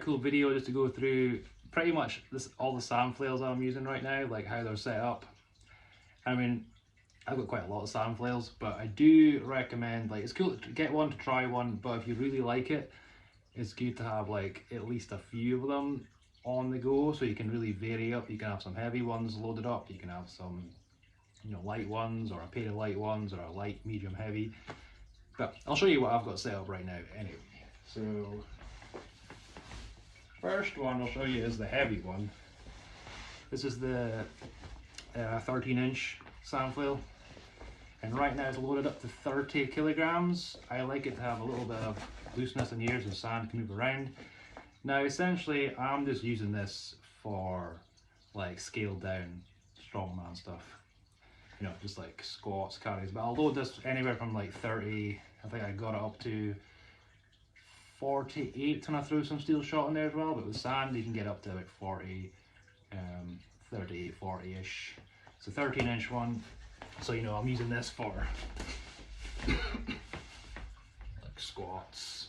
Cool video just to go through pretty much all the Sandflails I'm using right now, like how they're set up. I mean, I've got quite a lot of Sandflails, but I do recommend, like, it's cool to get one, to try one, but if you really like it, it's good to have like at least a few of them on the go, so you can really vary up. You can have some heavy ones loaded up, you can have some, you know, light ones, or a pair of light ones, or a light, medium, heavy. But I'll show you what I've got set up right now anyway. So first one I'll show you is the heavy one. This is the 13-inch Sandflail, and right now it's loaded up to 30 kilograms. I like it to have a little bit of looseness in here so sand can move around. Now essentially I'm just using this for like scaled down strongman stuff, you know, just like squats, carries, but I'll load this anywhere from like 30, I think I got it up to 48 when I threw some steel shot in there as well, but with sand you can get up to about 40, 38, 40-ish. It's a 13-inch one, so you know I'm using this for like squats,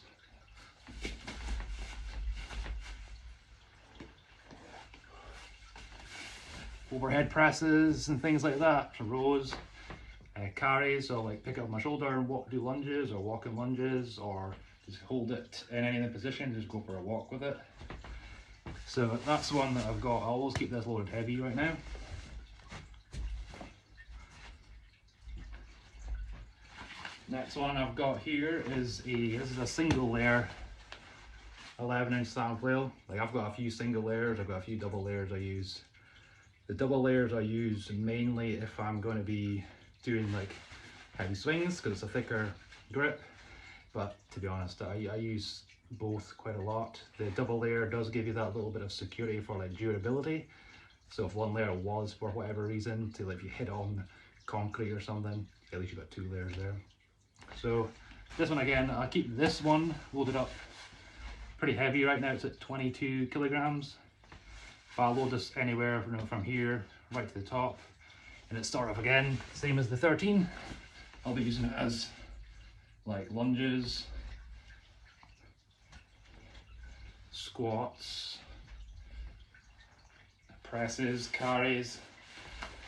overhead presses and things like that, for rows, carries, so like pick up my shoulder and do lunges, or walking lunges, or just hold it in any other position, just go for a walk with it. So that's one that I've got. I'll always keep this loaded heavy right now. Next one I've got here is this is a single layer 11-inch Sandflail. Like, I've got a few single layers, I've got a few double layers I use. The double layers I use mainly if I'm going to be doing like heavy swings, because it's a thicker grip. But to be honest, I use both quite a lot. The double layer does give you that little bit of security for like durability. So if one layer was, for whatever reason, to like if you hit on concrete or something, at least you've got two layers there. So this one again, I'll keep this one loaded up pretty heavy right now. It's at 22 kilograms. If I load this anywhere from here right to the top, and it start off again, same as the 13, I'll be using it as like lunges, squats, presses, carries.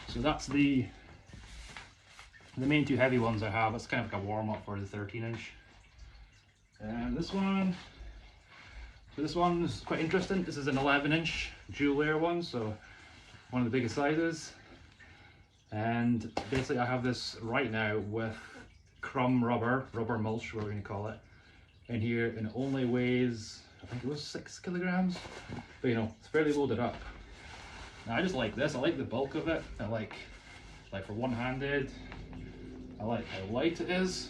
So that's the main two heavy ones I have. It's kind of like a warm up for the 13-inch. And this one, so this one is quite interesting. This is an 11-inch dual layer one, so one of the biggest sizes. And basically I have this right now with crumb rubber mulch, we're going to call it, in here, and it only weighs, I think it was 6 kilograms, but you know, it's fairly loaded up. Now I just like this, I like the bulk of it. I like for one-handed, I like how light it is.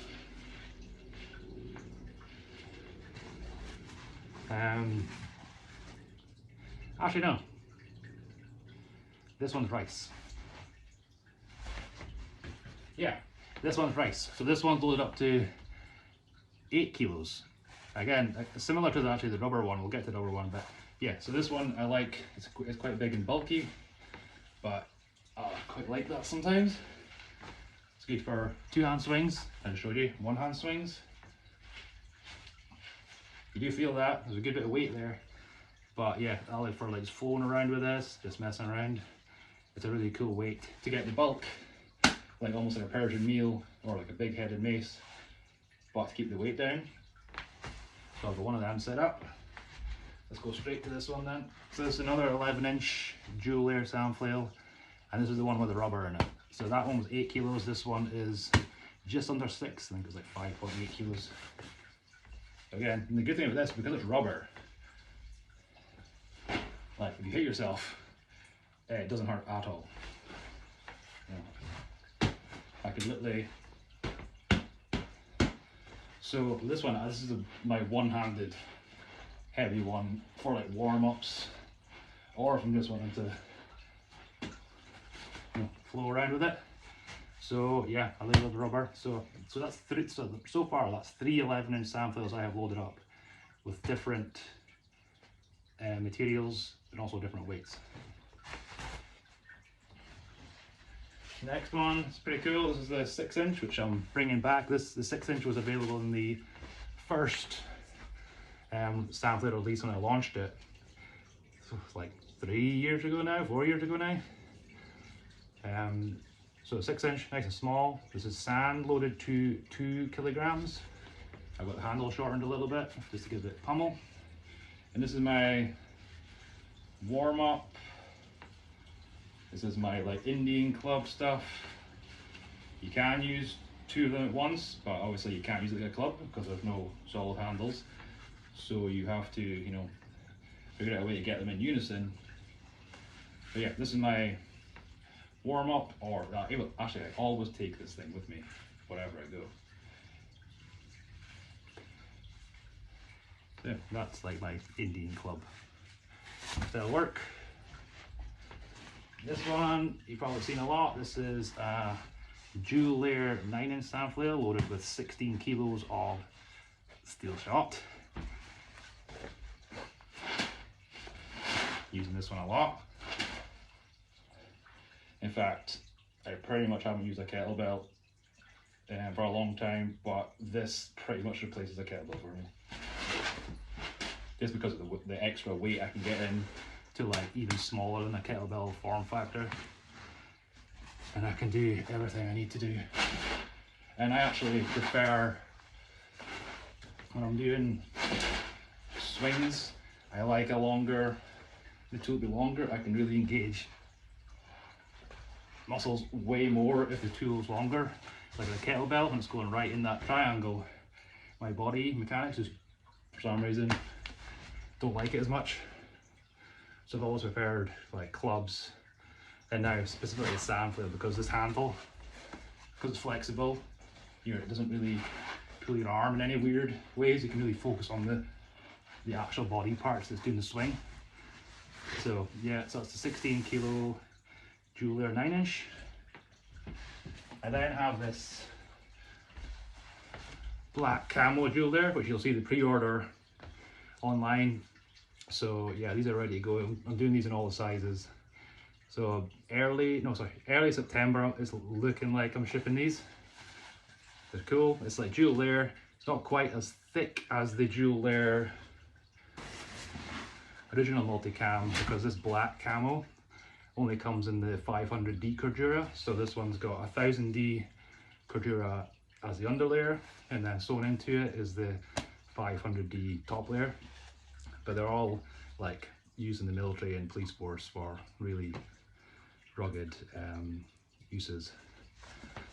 Actually no, this one's rice. Yeah, this one's rice. So this one's loaded up to 8 kilos. Again, similar to actually the rubber one. We'll get to the rubber one, but yeah. So this one I like. It's quite big and bulky, but I quite like that sometimes. It's good for two-hand swings. I just showed you one-hand swings. You do feel that there's a good bit of weight there, but yeah, I like for like just flown around with this, just messing around. It's a really cool weight to get the bulk, like almost like a Persian meal or like a big-headed mace, but to keep the weight down. So I've got one of them set up. Let's go straight to this one then. So this is another 11-inch dual layer Sandflail, and this is the one with the rubber in it. So that one was 8 kilos. This one is just under 6. I think it's like 5.8 kilos. Again, and the good thing about this, because it's rubber, like if you hit yourself, it doesn't hurt at all. You know, I could literally. So this one, this is my one-handed heavy one for like warm-ups, or if I'm just wanting to, you know, flow around with it. So yeah, I love the rubber. So that's three. So far that's 3 11-inch Sandflails I have loaded up with different materials and also different weights. Next one is pretty cool. This is the 6-inch, which I'm bringing back. The 6-inch was available in the first Sandflail released when I launched it. So it's like 3 years ago now, 4 years ago now. So 6-inch, nice and small. This is sand loaded to 2 kilograms. I've got the handle shortened a little bit just to give it pummel. And this is my warm up. This is my like Indian club stuff. You can use 2 of them at once, but obviously you can't use it like a club because there's no solid handles. So you have to, you know, figure out a way to get them in unison. But yeah, this is my warm up, or actually I always take this thing with me wherever I go. So yeah, that's like my Indian club style work. This one you've probably seen a lot. This is a dual layer 9-inch Sandflail loaded with 16 kilos of steel shot. Using this one a lot. In fact, I pretty much haven't used a kettlebell for a long time, but this pretty much replaces a kettlebell for me. Just because of the extra weight I can get in to like even smaller than a kettlebell form factor. And I can do everything I need to do. And I actually prefer, when I'm doing swings, I like the tool to be longer. I can really engage muscles way more if the tool's longer. Like a kettlebell, when it's going right in that triangle, my body mechanics just, for some reason, don't like it as much. So I've always preferred like clubs, and now specifically a Sandflail, because this handle, because it's flexible, you know, it doesn't really pull your arm in any weird ways. You can really focus on the actual body parts that's doing the swing. So yeah, so it's a 16 kilo dual layer 9-inch. I then have this black camo dual layer, which you'll see the pre-order online. So yeah, these are ready to go. I'm doing these in all the sizes. So early September, it's looking like I'm shipping these. They're cool. It's like dual layer. It's not quite as thick as the dual layer original multicam, because this black camo only comes in the 500D Cordura. So this one's got 1000D Cordura as the underlayer, and then sewn into it is the 500D top layer. But they're all like used in the military and police force for really rugged uses.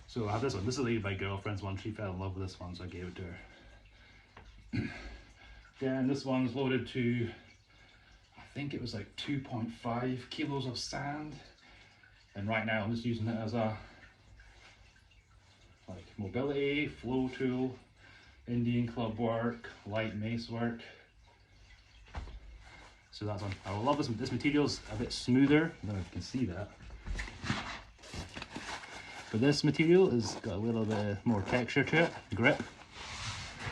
So I have this one. This is my girlfriend's one. She fell in love with this one, so I gave it to her. Then this one's loaded to, I think it was like 2.5 kilos of sand. And right now I'm just using it as a like mobility, flow tool, Indian club work, light mace work. So that's one. I love this. This material's a bit smoother. I don't know if you can see that. But this material has got a little bit more texture to it, grip,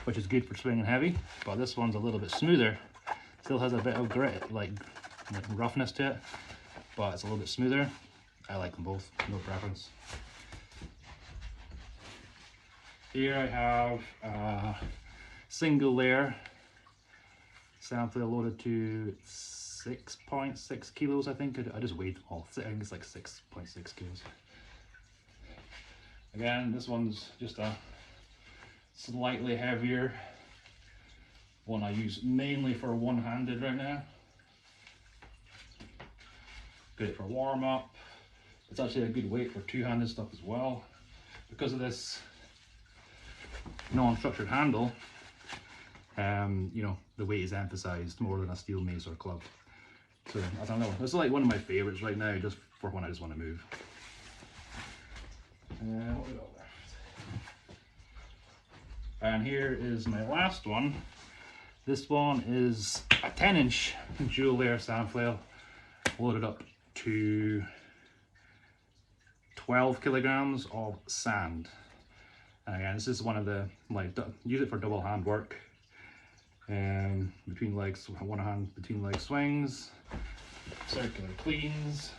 which is good for swinging heavy. But this one's a little bit smoother. Still has a bit of grit, like roughness to it, but it's a little bit smoother. I like them both, no preference. Here I have a single layer Sandflail loaded to 6.6 kilos, I think. I just weighed them all. I think it's like 6.6 kilos. Again, this one's just a slightly heavier one. I use mainly for one-handed right now. Good for warm-up. It's actually a good weight for two-handed stuff as well. Because of this non-structured handle, you know, the weight is emphasized more than a steel mace or club. So I don't know, this is like one of my favorites right now, just for when I just want to move. What we got left? And here is my last one. This one is a 10-inch dual layer Sandflail loaded up to 12 kilograms of sand. And again, this is one of the, like, use it for double hand work. Between legs, one hand between leg swings, circular cleans,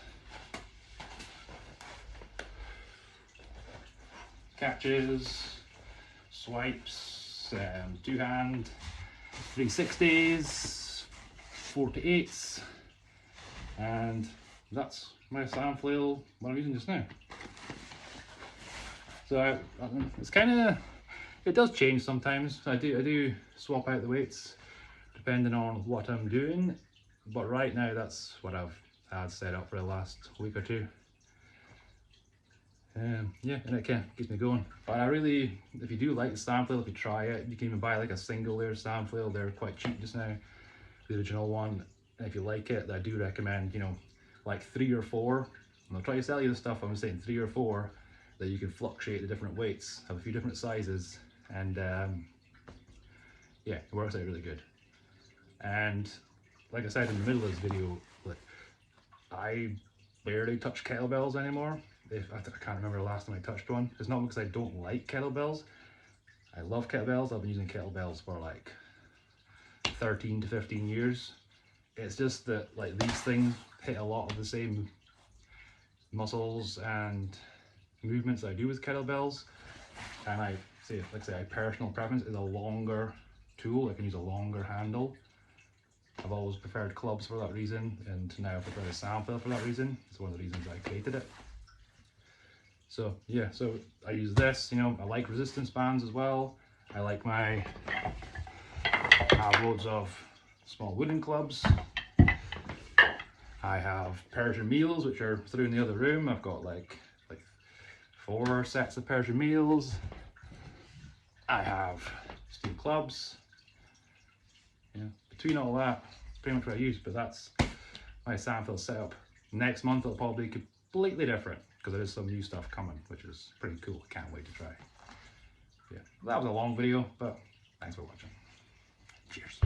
catches, swipes, two hand. 360s, 48s, and that's my Sandflail, what I'm using just now. So it's kind of, it does change sometimes. I do swap out the weights depending on what I'm doing, but right now that's what I've had set up for the last week or two. Yeah, and it kind of keeps me going. But I really, if you do like the Sandflail, if you try it, you can even buy like a single layer Sandflail. They're quite cheap just now, the original one. And if you like it, I do recommend, you know, like 3 or 4. And I'll try to sell you the stuff, I'm saying 3 or 4, that you can fluctuate the different weights, have a few different sizes, and yeah, it works out really good. And like I said in the middle of this video, like, I barely touch kettlebells anymore. I can't remember the last time I touched one. It's not because I don't like kettlebells. I love kettlebells. I've been using kettlebells for like 13 to 15 years. It's just that like these things hit a lot of the same muscles and movements I do with kettlebells. And I say, like I say, my personal preference is a longer tool. I can use a longer handle. I've always preferred clubs for that reason, and now I prefer the Sandflail for that reason. It's one of the reasons I created it. So yeah, so I use this, you know, I like resistance bands as well. I like I have loads of small wooden clubs. I have Persian meals, which are through in the other room. I've got like 4 sets of Persian meals. I have steel clubs. Yeah, between all that, it's pretty much what I use, but that's my Sandflail setup. Next month it'll probably be completely different, because there is some new stuff coming, which is pretty cool. I can't wait to try. Yeah, that was a long video, but thanks for watching. Cheers.